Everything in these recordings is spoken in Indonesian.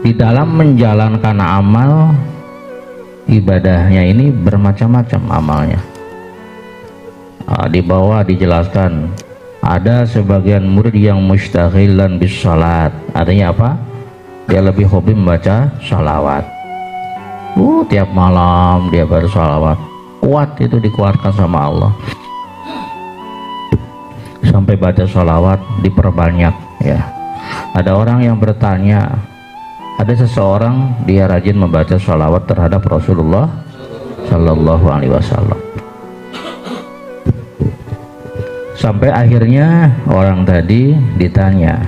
Di dalam menjalankan amal ibadahnya ini bermacam-macam amalnya. Di bawah dijelaskan ada sebagian murid yang mustakhilan bis salat. Artinya apa? Dia lebih hobi membaca salawat. Tiap malam dia bersalawat. Kuat itu dikuatkan sama Allah. Sampai baca salawat diperbanyak ya. Ada orang yang bertanya, ada seseorang dia rajin membaca salawat terhadap Rasulullah Shallallahu Alaihi Wasallam. Sampai akhirnya orang tadi ditanya,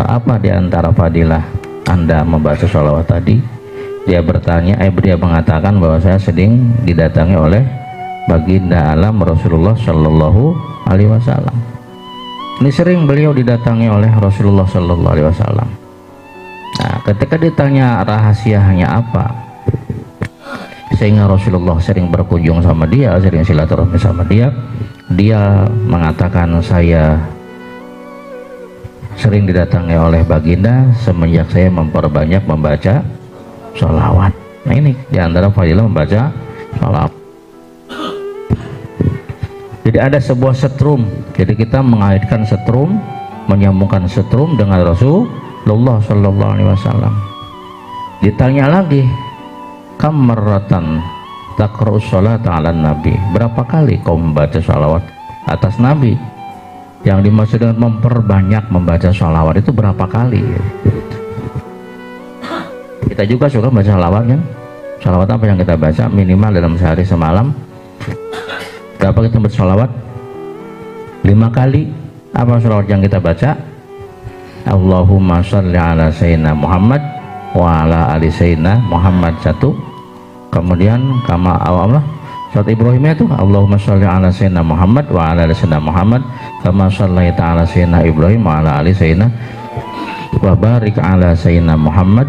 apa di antara fadilah Anda membaca sholawat tadi? Dia bertanya, dia mengatakan bahwa saya sering didatangi oleh baginda alam Rasulullah Shallallahu Alaihi Wasallam. Ini sering beliau didatangi oleh Rasulullah Shallallahu Alaihi Wasallam. Nah, ketika ditanya rahasianya apa, sehingga Rasulullah sering berkunjung sama dia, sering silaturahmi sama dia, dia mengatakan saya sering didatangi oleh baginda semenjak saya memperbanyak membaca sholawat. Nah ini diantara fadilah membaca sholawat. Jadi ada sebuah setrum, jadi kita mengaitkan setrum, menyambungkan setrum dengan Rasulullah Shallallahu Alaihi Wasallam. Ditanya lagi, kam marratan taqra'us sholata 'alan nabi, berapa kali kau membaca sholawat atas nabi? Yang dimaksud dengan memperbanyak membaca sholawat itu berapa kali? Kita juga suka baca sholawat kan? Sholawat apa yang kita baca minimal dalam sehari semalam? Berapa kita baca sholawat? 5 kali. Apa sholawat yang kita baca? Allahumma sholli ala sayyidina Muhammad wa ala ali sayyidina Muhammad 1. Kemudian kama Allah surat Ibrahim itu Allahumma sholli ala sayyidina Muhammad wa ala ali sayyidina Muhammad kama shallaita ala sayyidina Ibrahim wa ala ali sayyidina wa barik ala sayyidina Muhammad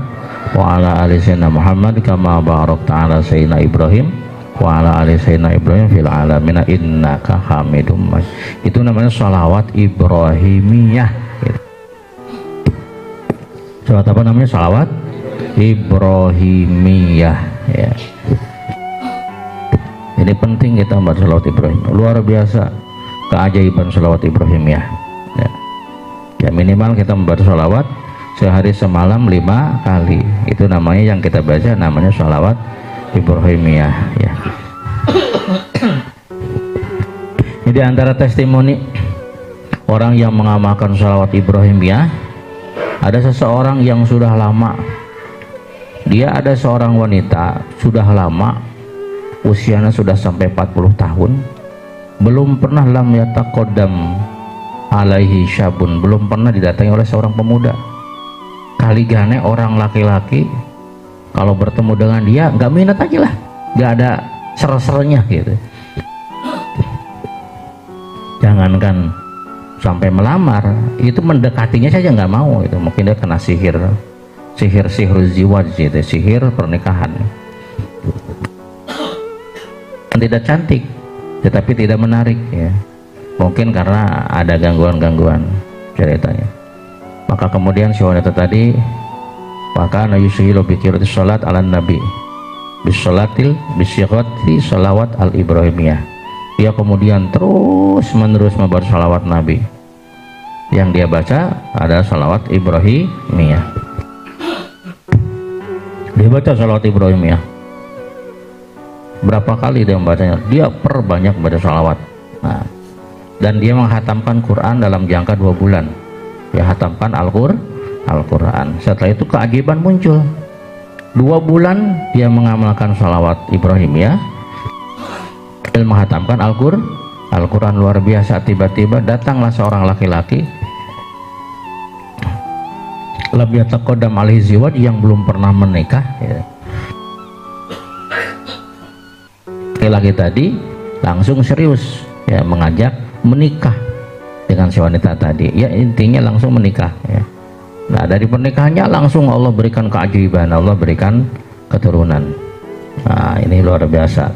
wa ala ali sayyidina Muhammad kama barakta ala sayyidina Ibrahim wa ala ali sayyidina Ibrahim fil alamin innaka hamidum majid. Itu namanya sholawat Ibrahimiyah gitu. Sholawat apa namanya? Sholawat Ibrahimiyah ya. Ini penting kita membaca sholawat Ibrahim. Luar biasa keajaiban sholawat Ibrahimiyah ya. Ya minimal kita membaca sholawat sehari semalam 5 kali. Itu namanya yang kita baca namanya sholawat Ibrahimiyah ya. Jadi antara testimoni orang yang mengamalkan sholawat Ibrahimiyah, ada seseorang yang sudah lama, dia ada seorang wanita sudah lama, usianya sudah sampai 40 tahun, belum pernah lam yataqaddam alaihi syabun, belum pernah didatangi oleh seorang pemuda. Kaligane orang laki-laki kalau bertemu dengan dia nggak minat aja lah, nggak ada ser-sernya gitu. Jangankan sampai melamar, itu mendekatinya saja nggak mau itu. Mungkin dia kena sihir ziwaj gitu, sihir pernikahan. Tidak cantik tetapi tidak menarik ya, mungkin karena ada gangguan-gangguan ceritanya. Maka kemudian si wanita tadi maka nayusihilu bikirati sholat ala nabi bisolatil bisyikoti sholawat al ibrahimiyah. Dia kemudian terus menerus membaca sholawat nabi. Yang dia baca adalah sholawat Ibrahimiyah. Dia baca sholawat Ibrahimiyah. Berapa kali dia membacanya? Dia perbanyak baca sholawat. Nah, dan dia menghatamkan Quran dalam jangka 2 bulan. Dia hatamkan Al-Quran. Setelah itu keajaiban muncul. 2 bulan dia mengamalkan sholawat Ibrahimiyah, dia menghatamkan Al-Quran luar biasa. Tiba-tiba datanglah seorang laki-laki lam yataqaddam alaihi ziwaj, yang belum pernah menikah ya. Laki-laki tadi langsung serius ya, mengajak menikah dengan si wanita tadi ya, intinya langsung menikah ya. Nah dari pernikahannya langsung Allah berikan keajaiban, Allah berikan keturunan. Nah ini luar biasa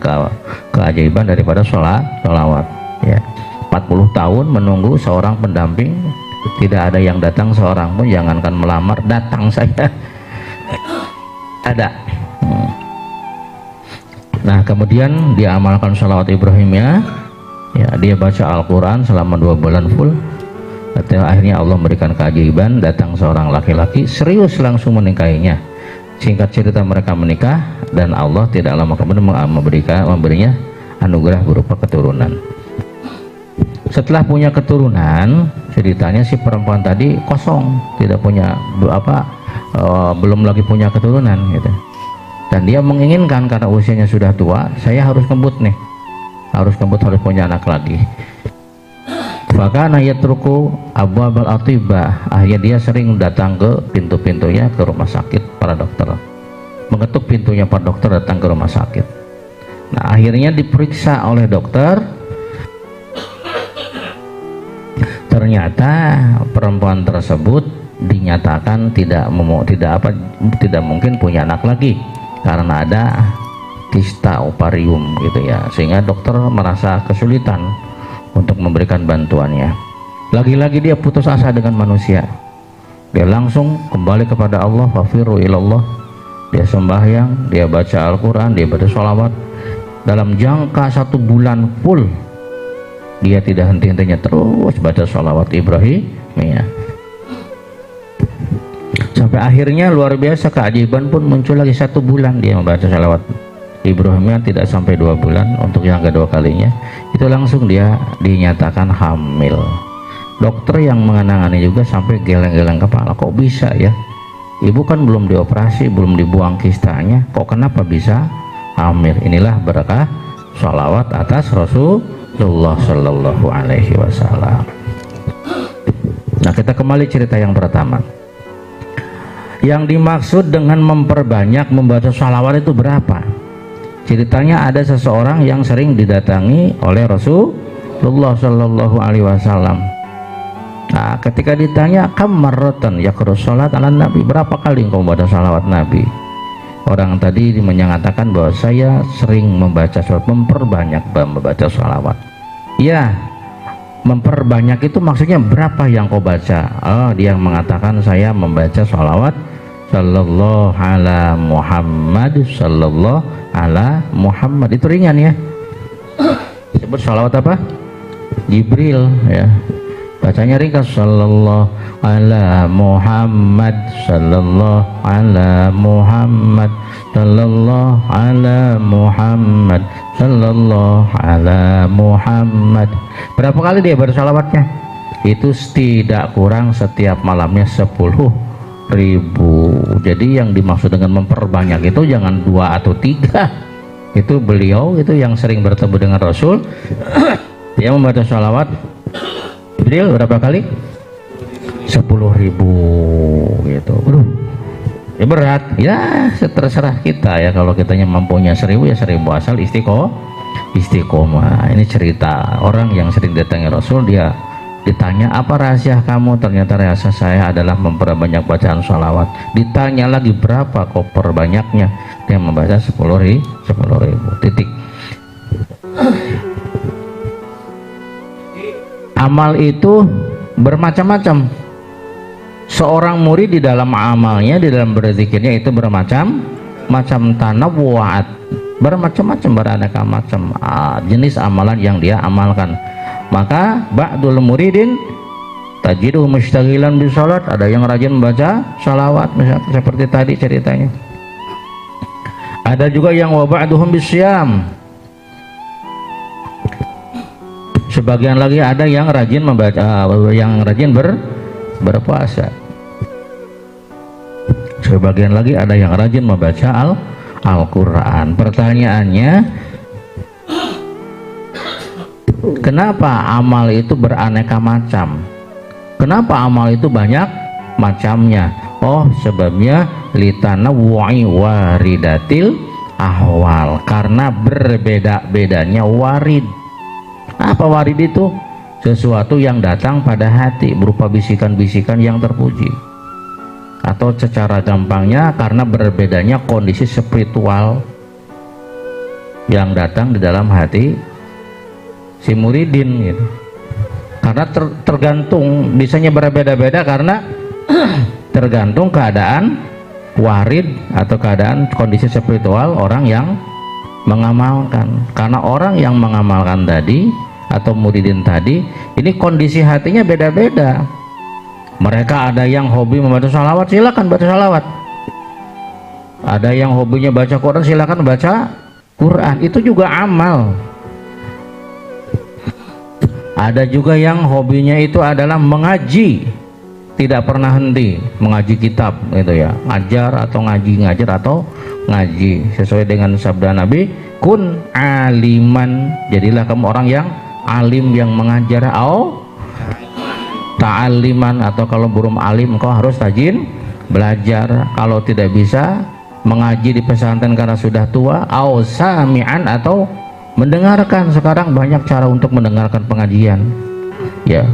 keajaiban daripada sholawat ya. 40 tahun menunggu seorang pendamping, tidak ada yang datang seorang pun, jangankan melamar, datang saja Ada. Nah kemudian dia amalkan sholawat Ibrahimnya, ya dia baca Al-Quran selama 2 bulan full. Akhirnya Allah memberikan keajaiban, datang seorang laki-laki serius langsung menikahinya. Singkat cerita mereka menikah dan Allah tidak lama kemudian memberinya anugerah berupa keturunan. Setelah punya keturunan, ceritanya si perempuan tadi kosong, tidak punya belum lagi punya keturunan gitu. Dan dia menginginkan karena usianya sudah tua, saya harus kebut nih, harus punya anak lagi. Fakana yatruku abwabal atibah, akhirnya dia sering datang ke pintu-pintunya ke rumah sakit para dokter, mengetuk pintunya para dokter datang ke rumah sakit. Nah akhirnya diperiksa oleh dokter, ternyata perempuan tersebut dinyatakan tidak mungkin punya anak lagi karena ada kista ovarium gitu ya, sehingga dokter merasa kesulitan untuk memberikan bantuannya. Lagi-lagi dia putus asa dengan manusia, dia langsung kembali kepada Allah, fafiru ilallah. Dia sembahyang, dia baca Al-Quran, dia baca sholawat dalam jangka 1 bulan full. Dia tidak henti-hentinya terus baca sholawat Ibrahim ya. Sampai akhirnya luar biasa, keajaiban pun muncul lagi. 1 bulan dia membaca sholawat Ibrahimnya, tidak sampai 2 bulan. Untuk yang kedua kalinya itu langsung dia dinyatakan hamil. Dokter yang mengenangani juga sampai geleng-geleng kepala, kok bisa ya, ibu kan belum dioperasi, belum dibuang kistanya, kok kenapa bisa hamil? Inilah berkah sholawat atas Rasulullah Shallallahu Alaihi Wasallam. Nah kita kembali cerita yang pertama. Yang dimaksud dengan memperbanyak membaca sholawat itu berapa? Ceritanya ada seseorang yang sering didatangi oleh Rasulullah Shallallahu Alaihi Wasallam. Nah, ketika ditanya kam marratan yaqra sholat ala Nabi, berapa kali engkau membaca sholawat Nabi? Orang tadi menyatakan bahwa saya sering membaca sholawat, memperbanyak membaca sholawat. Ya, memperbanyak itu maksudnya berapa yang kau baca? Oh, dia mengatakan saya membaca sholawat sallallahu ala Muhammad, sallallahu ala Muhammad. Itu ringan ya, sebut sholawat apa? Jibril ya, bacanya ringkas, sallallahu ala Muhammad, sallallahu ala Muhammad, sallallahu ala Muhammad, sallallahu ala Muhammad. Berapa kali dia bersholawatnya? Itu tidak kurang setiap malamnya 10.000. Jadi yang dimaksud dengan memperbanyak itu jangan 2 atau 3. Itu beliau itu yang sering bertemu dengan Rasul dia membaca sholawat Jibril berapa kali? 10.000 gitu. Ya berat ya, terserah kita ya. Kalau kitanya mampunya 1.000 ya 1.000, asal istiqomah. Ini cerita orang yang sering datangi Rasul, dia ditanya apa rahasia kamu, ternyata rahasia saya adalah memperbanyak bacaan sholawat. Ditanya lagi berapa kok perbanyaknya, dia membaca 10.000 titik. Amal itu bermacam-macam. Seorang murid di dalam amalnya, di dalam berzikirnya itu bermacam-macam, tanawwu'at, bermacam-macam, beraneka macam jenis amalan yang dia amalkan. Maka ba'dul muridin tajiduhu mushtaghilan bi salat, ada yang rajin membaca salawat misalnya seperti tadi ceritanya. Ada juga yang wa ba'duhum bisyam. Sebagian lagi ada yang rajin membaca, yang rajin berpuasa. Sebagian lagi ada yang rajin membaca Al-Qur'an. Pertanyaannya, kenapa amal itu beraneka macam? Kenapa amal itu banyak macamnya? Oh, sebabnya litanawwu'i waridatil ahwal, karena berbeda-bedanya warid. Apa warid itu? Sesuatu yang datang pada hati berupa bisikan-bisikan yang terpuji. Atau secara gampangnya karena berbedanya kondisi spiritual yang datang di dalam hati si muridin gitu. Karena tergantung, bisanya berbeda-beda karena tergantung keadaan warid atau keadaan kondisi spiritual orang yang mengamalkan. Karena orang yang mengamalkan tadi atau muridin tadi ini kondisi hatinya beda-beda. Mereka ada yang hobi membaca salawat, silakan baca salawat. Ada yang hobinya baca Quran, silakan baca Quran, itu juga amal. Ada juga yang hobinya itu adalah mengaji, tidak pernah henti mengaji kitab gitu ya, ngajar atau ngajar atau ngaji sesuai dengan sabda Nabi, kun aliman, jadilah kamu orang yang alim yang mengajar, au ta'aliman, atau kalau belum alim engkau harus rajin belajar. Kalau tidak bisa mengaji di pesantren karena sudah tua, au sami'an, atau mendengarkan. Sekarang banyak cara untuk mendengarkan pengajian ya.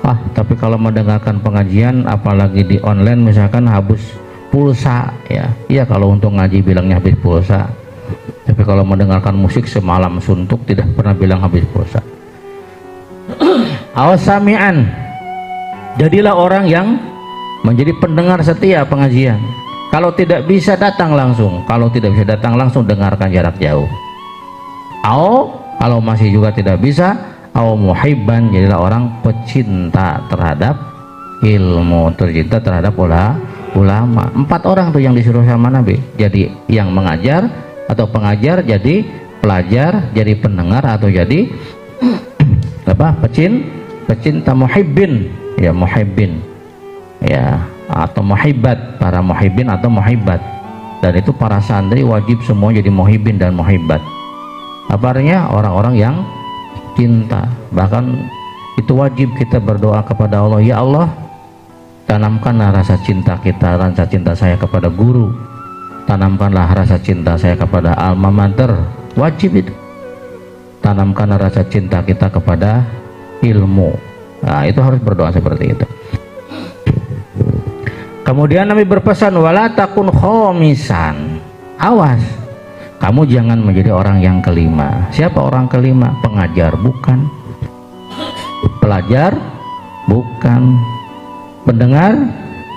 Tapi kalau mendengarkan pengajian apalagi di online misalkan habis pulsa ya. Iya, kalau untuk ngaji bilangnya habis pulsa, tapi kalau mendengarkan musik semalam suntuk tidak pernah bilang habis pulsa. Au sami'an, jadilah orang yang menjadi pendengar setia pengajian. Kalau tidak bisa datang langsung, kalau tidak bisa datang langsung dengarkan jarak jauh. Kalau masih juga tidak bisa, muhibban, jadilah orang pecinta terhadap ilmu, tercinta terhadap ulama. 4 orang tuh yang disuruh sama Nabi, jadi yang mengajar atau pengajar, jadi pelajar, jadi pendengar, atau jadi pecinta, muhibbin ya, muhibbin ya, atau muhibbat, para muhibbin atau muhibbat. Dan itu para santri wajib semua jadi muhibbin dan muhibbat. Apa artinya? Orang-orang yang cinta. Bahkan itu wajib kita berdoa kepada Allah, ya Allah, tanamkanlah rasa cinta kita, rasa cinta saya kepada guru, tanamkanlah rasa cinta saya kepada alma mater. Wajib itu. Tanamkanlah rasa cinta kita kepada ilmu. Nah, itu harus berdoa seperti itu. Kemudian Nabi berpesan, wala takun khomisan, awas kamu jangan menjadi orang yang kelima. Siapa orang kelima? Pengajar bukan, pelajar bukan, pendengar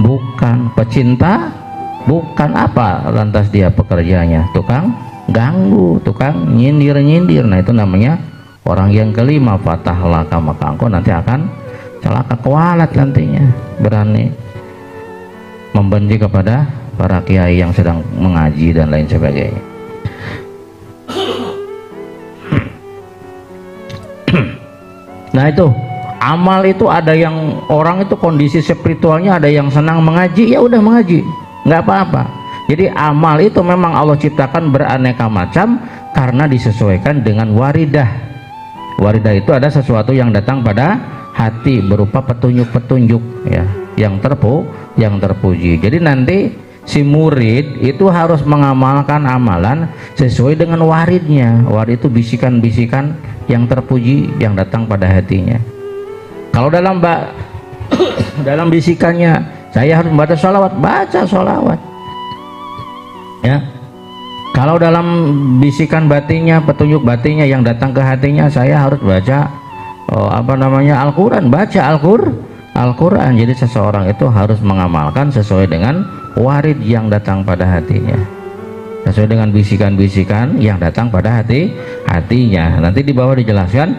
bukan, pecinta bukan. Apa lantas dia pekerjaannya? Tukang ganggu, tukang nyindir-nyindir. Nah, itu namanya orang yang kelima. Fatahlah, maka engkau nanti akan celaka, kualat nantinya, berani membenci kepada para kiai yang sedang mengaji dan lain sebagainya. Nah, itu amal itu ada yang orang itu kondisi spiritualnya ada yang senang mengaji, ya udah mengaji, nggak apa-apa. Jadi amal itu memang Allah ciptakan beraneka macam karena disesuaikan dengan waridah. Waridah itu ada sesuatu yang datang pada hati berupa petunjuk-petunjuk ya, yang terpuji. Jadi nanti si murid itu harus mengamalkan amalan sesuai dengan waridnya. Warid itu bisikan-bisikan yang terpuji yang datang pada hatinya. Kalau dalam bisikannya saya harus membaca sholawat, baca sholawat ya. Kalau dalam bisikan batinnya, petunjuk batinnya yang datang ke hatinya, saya harus baca Al-Quran, baca Al-Quran. Jadi seseorang itu harus mengamalkan sesuai dengan warid yang datang pada hatinya, sesuai dengan bisikan-bisikan yang datang pada hatinya. Nanti di bawah dijelaskan,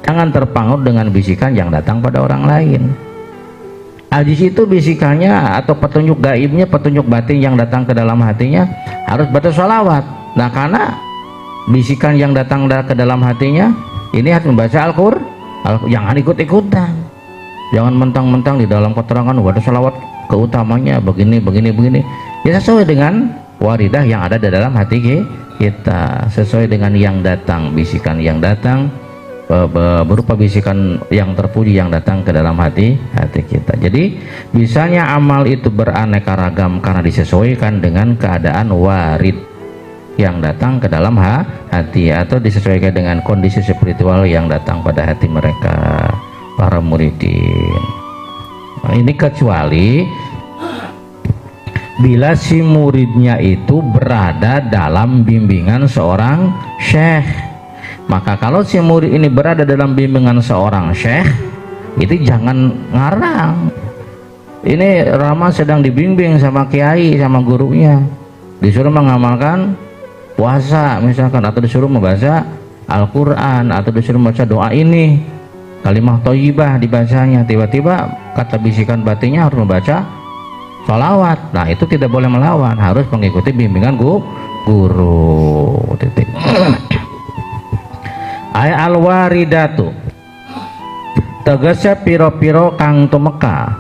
jangan terpangut dengan bisikan yang datang pada orang lain. Di situ bisikannya atau petunjuk gaibnya, petunjuk batin yang datang ke dalam hatinya harus baca sholawat. Nah, karena bisikan yang datang ke dalam hatinya ini harus membaca Al-Quran. Jangan ikut-ikutan, jangan mentang-mentang di dalam keterangan baca sholawat keutamanya begini. Ya, sesuai dengan waridah yang ada di dalam hati kita, sesuai dengan yang datang, bisikan yang datang berupa bisikan yang terpuji yang datang ke dalam hati kita. Jadi bisanya amal itu beraneka ragam karena disesuaikan dengan keadaan warid yang datang ke dalam hati, atau disesuaikan dengan kondisi spiritual yang datang pada hati mereka, para muridin. Nah, ini kecuali bila si muridnya itu berada dalam bimbingan seorang syekh. Maka kalau si murid ini berada dalam bimbingan seorang syekh, itu jangan ngarang. Ini Rama sedang dibimbing sama kiai, sama gurunya, disuruh mengamalkan puasa misalkan, atau disuruh membaca Al-Quran, atau disuruh membaca doa ini, kalimah thayyibah dibacanya. Tiba-tiba kata bisikan batinnya harus membaca sholawat. Nah itu tidak boleh melawan, harus mengikuti bimbingan guru. Titik. Ay al-waridatu tegasnya piro-piro kang tumeka.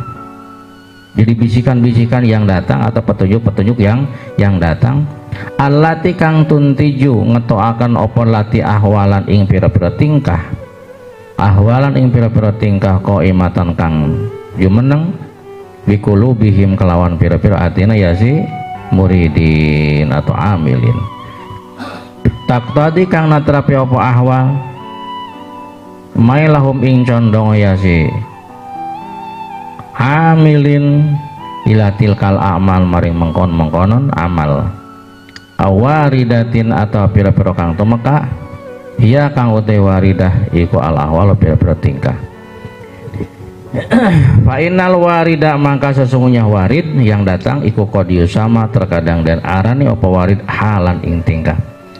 Jadi bisikan-bisikan yang datang atau petunjuk-petunjuk yang datang. Allati kang tuntiju ngetoakan opor lati ahwalan ing piro-piro tingkah. Ahwalan ing piro-piro tingkah qaimatan kang jumeneng bikulu bihim kelawan piro-piro atina ya si muridin atau amilin. Tak tadi kang natrapi opo ahwal mailahum ing condong ya si amilin ilatil kal amal maring mengkonon amal awaridatin atau pira-pira kang tumeka iya kang utai waridah iku al ahwal pira-pira tingkah. Fa innal warida mangka sesungguhnya warid yang datang iku kodius sama terkadang dan arani apa warid halan ing tingkah.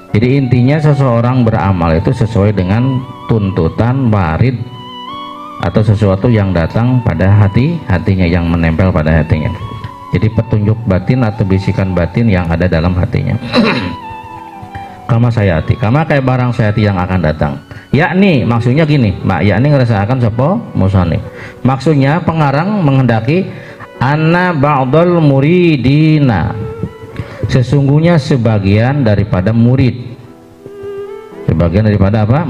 Jadi intinya seseorang beramal itu sesuai dengan tuntutan warid atau sesuatu yang datang pada hatinya, yang menempel pada hatinya. Jadi petunjuk batin atau bisikan batin yang ada dalam hatinya. Kama sayati, kama kayak barang sayati yang akan datang. Yakni maksudnya gini, yakni ngerasakan sopo musani. Maksudnya pengarang menghendaki anna ba'dal muridina, sesungguhnya sebagian daripada murid. Sebagian daripada apa?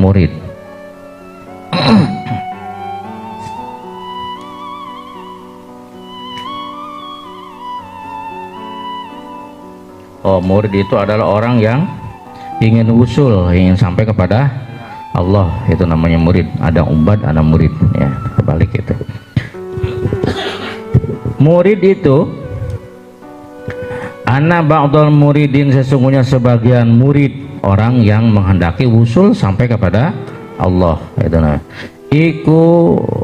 Murid. Oh, murid itu adalah orang yang ingin usul, ingin sampai kepada Allah, itu namanya murid. Ada ubad, ada murid, ya, kebalik itu. Murid itu anna ba'dal muridin, sesungguhnya sebagian murid, orang yang menghendaki usul sampai kepada Allah, itu namanya. Iku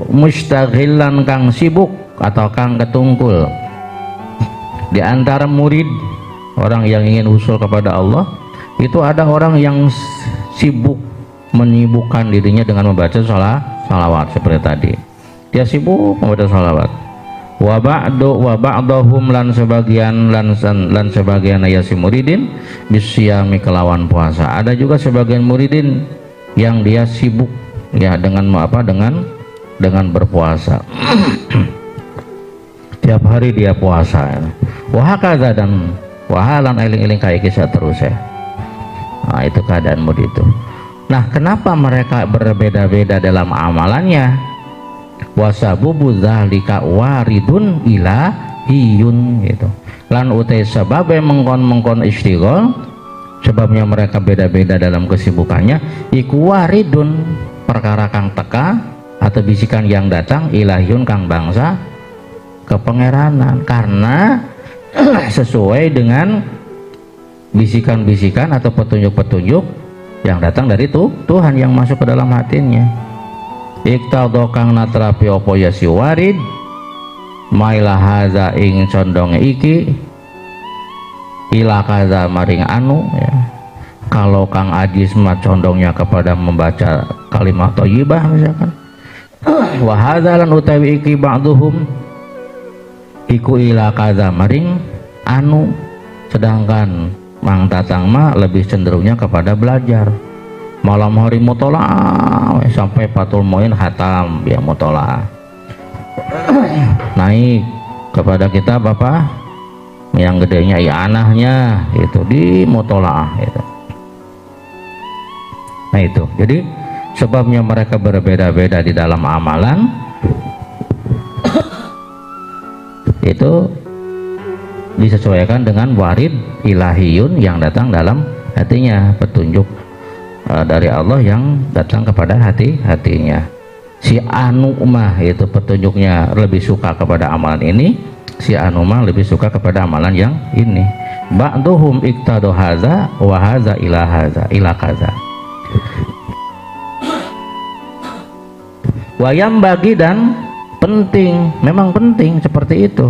mustaghilan kang sibuk atau kang ketungkul. Di antara murid, orang yang ingin usul kepada Allah, itu ada orang yang sibuk menyibukkan dirinya dengan membaca salawat seperti tadi. Dia sibuk membaca salawat. Wa ba'dahum lan sebagian ayasi muridin bisyami kelawan puasa. Ada juga sebagian muridin yang dia sibuk ya dengan apa? Dengan berpuasa. Tiap hari dia puasa. Wa hakaza dan wahalan eling-eling kayak kisah terus ya. Nah, itu keadaan murid itu. Nah, kenapa mereka berbeda-beda dalam amalannya? Wasabubu dzalika waridun ilahiyun gitu. Lan utai sababe mengkon istighol, sebabnya mereka beda-beda dalam kesibukannya, iku waridun perkara kang teka atau bisikan yang datang ilahiyun kang bangsa kepangeranan, karena sesuai dengan bisikan-bisikan atau petunjuk-petunjuk yang datang dari Tuhan yang masuk ke dalam hatinya. Iktadha kang natrapi opo ya si warid mailah haza ing condonge iki ila kaza maring anu ya. Kalau kang Adis mah condongnya kepada membaca kalimat thayyibah misalkan. Wa hadza lan utawi iki ba'duhum iku ila kaza maring anu, sedangkan mang tatang mah lebih cenderungnya kepada belajar. Malam hari mutolaah sampai patul moin hatam ya mutolaah. Naik kepada kitab apa yang gedenya i'anahnya itu di mutolaah itu. Nah itu jadi sebabnya mereka berbeda-beda di dalam amalan itu disesuaikan dengan warid ilahiyun yang datang dalam hatinya, petunjuk dari Allah yang datang kepada hatinya. Si anu mah itu petunjuknya lebih suka kepada amalan ini, si anu mah lebih suka kepada amalan yang ini. Ba'duhum iktadu haza wa haza ila haza ila kaza. Wayam bagi dan penting, memang penting seperti itu.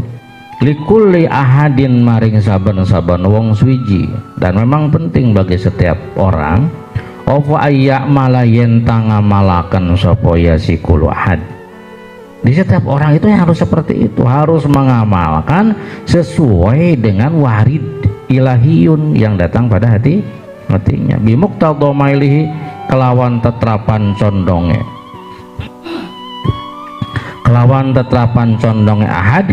Likulli ahadin maring saben-saben wong suwiji, dan memang penting bagi setiap orang apa ayya malayen tangamalaken sapa ya sikulu ahad. Di setiap orang itu yang harus seperti itu, harus mengamalkan sesuai dengan warid ilahiyun yang datang pada hatinya. Bimuqtadha mailihi kelawan tetrapan condonge. Kelawan tetrapan condonge ahad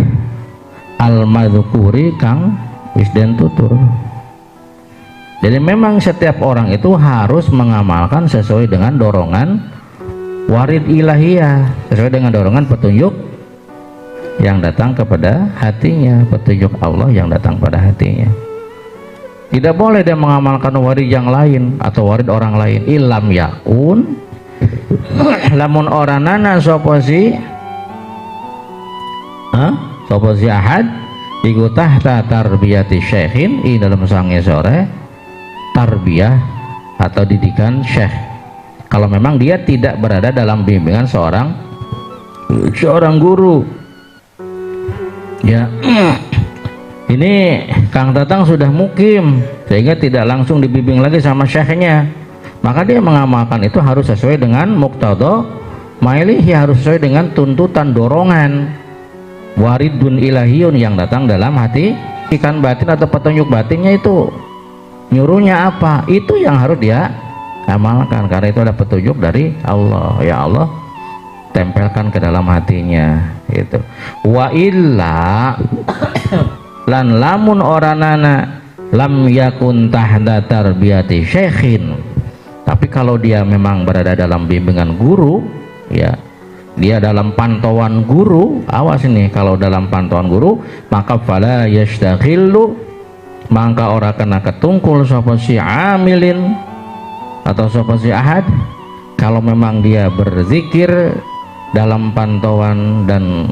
al-madzkuri kang wis den tutur. Jadi memang setiap orang itu harus mengamalkan sesuai dengan dorongan warid ilahiyah, sesuai dengan dorongan petunjuk yang datang kepada hatinya, petunjuk Allah yang datang pada hatinya. Tidak boleh dia mengamalkan warid yang lain atau warid orang lain. Ilam yakun lamun oranana sapa si ahad iku tahta tarbiyati syekhin, ini dalam sange sore tarbiyah atau didikan syekh. Kalau memang dia tidak berada dalam bimbingan seorang guru, ya. Ini Kang Tatang sudah mukim sehingga tidak langsung dibimbing lagi sama syekhnya, maka dia mengamalkan itu harus sesuai dengan muqtadha mailihi, harus sesuai dengan tuntutan dorongan waridun ilahiyun yang datang dalam hati. Ikan batin atau petunjuk batinnya itu nyuruhnya apa, itu yang harus dia amalkan, karena itu ada petunjuk dari Allah. Ya Allah tempelkan ke dalam hatinya itu. Wa illa lan lamun oranana lam yakun tahta tarbiyati syekhin, tapi kalau dia memang berada dalam bimbingan guru, ya dia dalam pantauan guru, awas ini, kalau dalam pantauan guru maka fala yastaghillu, maka ora kena ketungkul sapa si amilin atau sapa si ahad. Kalau memang dia berzikir dalam pantauan dan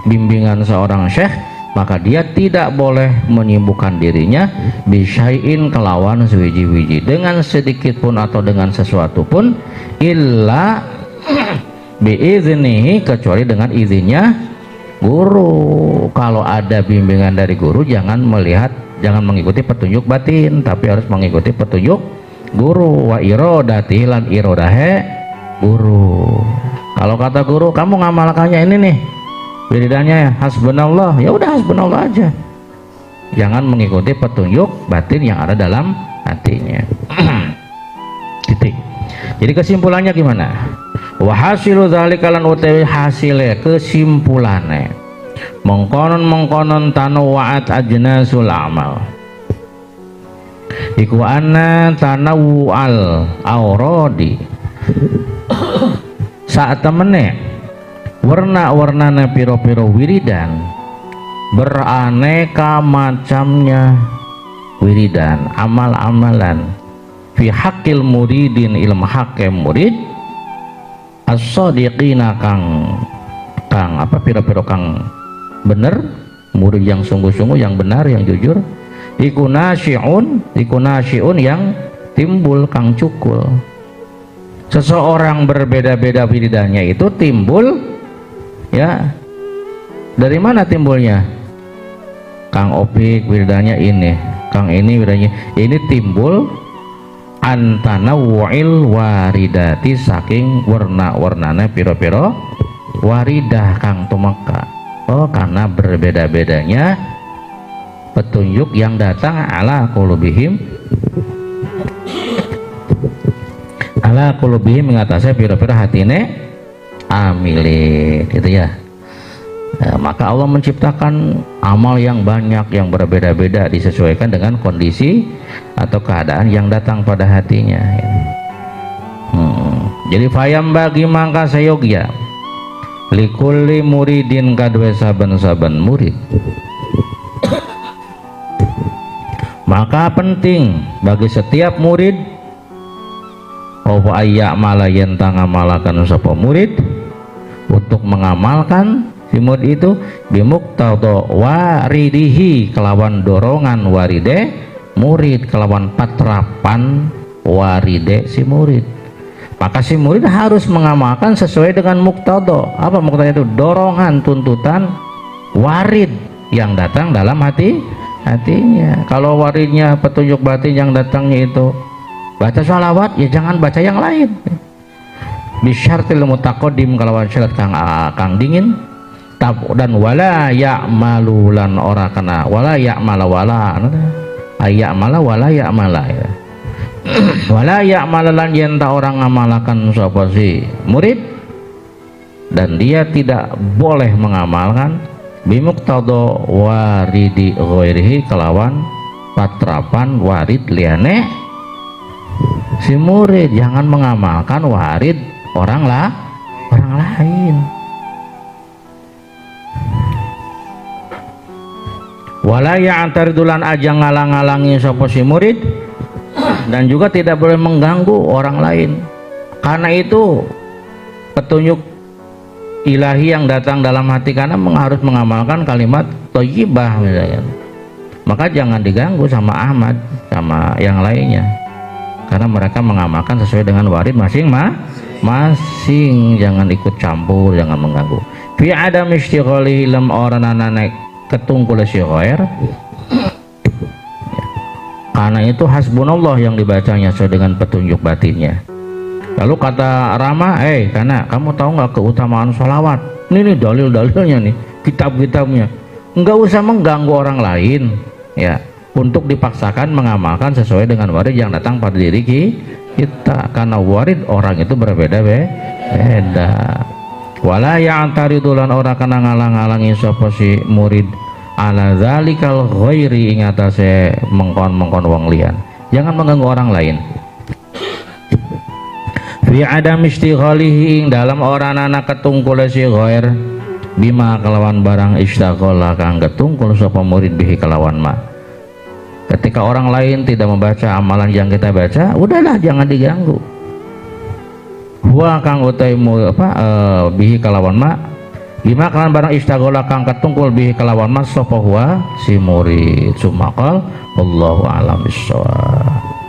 bimbingan seorang syekh, maka dia tidak boleh menyibukkan dirinya bisyai'in kelawan sewiji-wiji, dengan sedikit pun atau dengan sesuatu pun, illa biiznihi, kecuali dengan izinnya guru. Kalau ada bimbingan dari guru, jangan mengikuti petunjuk batin, tapi harus mengikuti petunjuk guru. Wa irodati lan irodahe guru. Kalau kata guru, kamu ngamalkannya ini nih wiridannya ya hasbunallah, ya udah hasbunallah aja, jangan mengikuti petunjuk batin yang ada dalam hatinya. Titik. Jadi kesimpulannya gimana? Wa hasilu dzalika lan utawi hasile kesimpulane mengkonon tanawwa'at ajnasul amal iku anna tanawwu'al awradi saat temene warna-warnana piro-piro wiridan, beraneka macamnya wiridan, amal-amalan fi haqqil muridin, ilmu haqqil murid as-sadiqina kang piro-piro kang bener, murid yang sungguh-sungguh, yang benar, yang jujur, iku nasyi'un yang timbul kang cukul. Seseorang berbeda-beda wiridannya itu timbul, ya, dari mana timbulnya? Kang Opik wiridannya ini, Kang ini wiridannya ini, timbul antana wa'il waridati, saking warna-warnanya piro-piro waridah kang tumeka. Oh, karena berbeda-bedanya petunjuk yang datang ala qulubihim mengatasi piro-piro hatine amili, gitu ya. Nah, maka Allah menciptakan amal yang banyak, yang berbeda-beda, disesuaikan dengan kondisi atau keadaan yang datang pada hatinya. Jadi fayam bagi mangka sayogya likulli muridin kadwe saben-saben murid, maka penting bagi setiap murid apa ayya malayen tangamalakan sapa murid, untuk mengamalkan si murid itu bimuqtadha waridihi, kelawan dorongan waride murid, kelawan patrapan waride si murid. Maka si murid harus mengamalkan sesuai dengan muqtada. Apa muqtada itu? Dorongan, tuntutan warid yang datang dalam hatinya. Kalau waridnya petunjuk batin yang datangnya itu baca sholawat, ya jangan baca yang lain. Bisyartil mutaqaddim, kalawan syarat kang dingin. Dan wala ya'malu lan ora kana wala ya'mala wala ayya'mala wala ya'mala ya. Wala ya'malalan yen ta orang ngamalakan sapa si murid, dan dia tidak boleh mengamalkan bimuqtada waridi ghairihi, kelawan patrapan warid liyane si murid. Jangan mengamalkan warid orang lain. Wala ya'taridulan aja ngalang-alangi sapa si murid, dan juga tidak boleh mengganggu orang lain. Karena itu petunjuk ilahi yang datang dalam hati karena harus mengamalkan kalimat thayyibah misalnya, maka jangan diganggu sama Ahmad sama yang lainnya, karena mereka mengamalkan sesuai dengan warid masing-masing. Jangan ikut campur, jangan mengganggu. Fi adam istighali lam orang nanek ketungkul si ghair. Karena itu hasbunallah yang dibacanya sesuai dengan petunjuk batinnya. Lalu kata Rama, karena kamu tahu nggak keutamaan sholawat? Ini dalil-dalilnya nih, kitab-kitabnya. Nggak usah mengganggu orang lain, ya, untuk dipaksakan mengamalkan sesuai dengan warid yang datang pada diri kita. Karena warid orang itu berbeda-beda. Wala ya'taridulan ora kana ngalang-alangi sapa si murid ala zalikal ghairi ing atase mengkon-mengkon wong liyan. Jangan mengganggu orang lain. Fi adam istighalihi ing dalam orang anak ketungkul si ghair bima kelawan barang istaghala kang ketungkul sapa murid bihi kelawan ma. Ketika orang lain tidak membaca amalan yang kita baca, udahlah jangan diganggu. Huwa kang utaimu bihi kelawan ma, bima kelawan barang istaghala kang ketungkul bihi kelawan ma sapa huwa si murid. Sumakal wallahu a'lam bissawab.